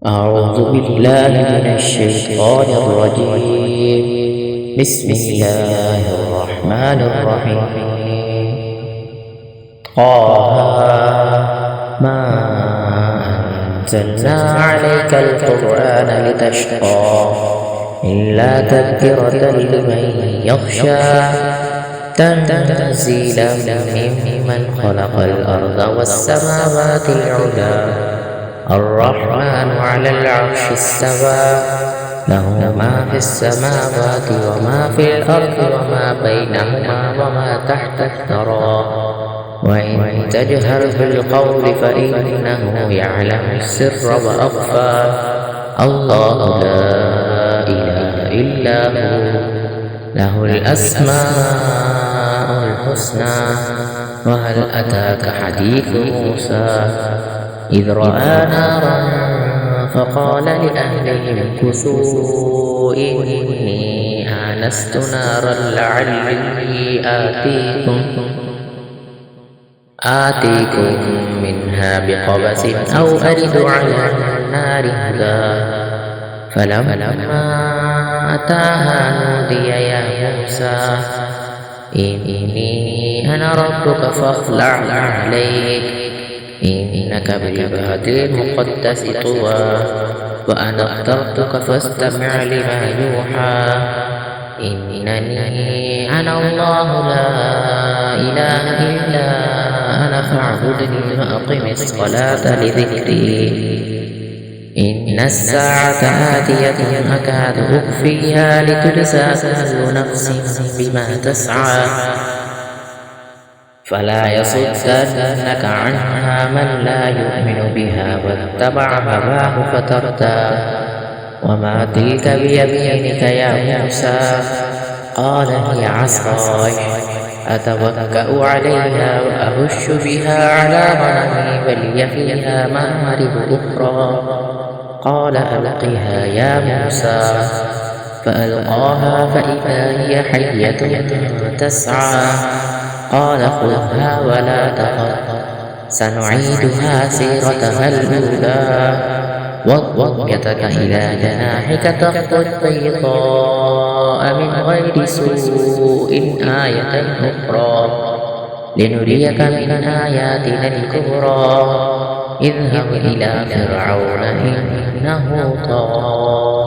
أعوذ بالله من الشيطان الرجيم. بسم الله الرحمن الرحيم. طه ما أنزلنا عليك القرآن لتشقى إلا تذكرة لمن يخشى تنزيلا ممن خلق الأرض والسماوات العلى الرحمن على العرش استوى له ما في السماوات وما في الأرض وما بينهما وما تحت الثرى وإن تجهر بالقول فإنه يعلم السر وأخفى الله لا إله إلا هو له الأسماء الحسنى وهل أتاك حديث موسى إذ رأى نارا فقال لأهلهم كثوا إني آنست نارا لعلي آتيكم منها بقبس أو أجد على النار هدى فلما أتاها نودي يا موسى إني أنا ربك فاخلع عليك إنك بالواد المقدس طوى وأنا اخترتك فاستمع لما يوحى إنني أنا الله لا إله إلا أنا فاعبدني وأقم الصلاة لذكري إن الساعة آتية أكاد أخفيها لتجزى كل نفس بما تسعى فلا يصدنك عنها من لا يؤمن بها واتبع هواه فتردى وما تلك بيمينك يا موسى قال هي عصاي أتوكأ عليها وأهش بها على غنمي ولي فيها مآرب أخرى قال ألقها يا موسى فألقاها فإذا هي حية تسعى قال خذها ولا تخف سنعيدها سيرتها الأولى واضم يدك إلى جناحك تخرج بيضاء من غير سوء آية أخرى لنريك من آياتنا الكبرى اذهب إلى فرعون إنه طغى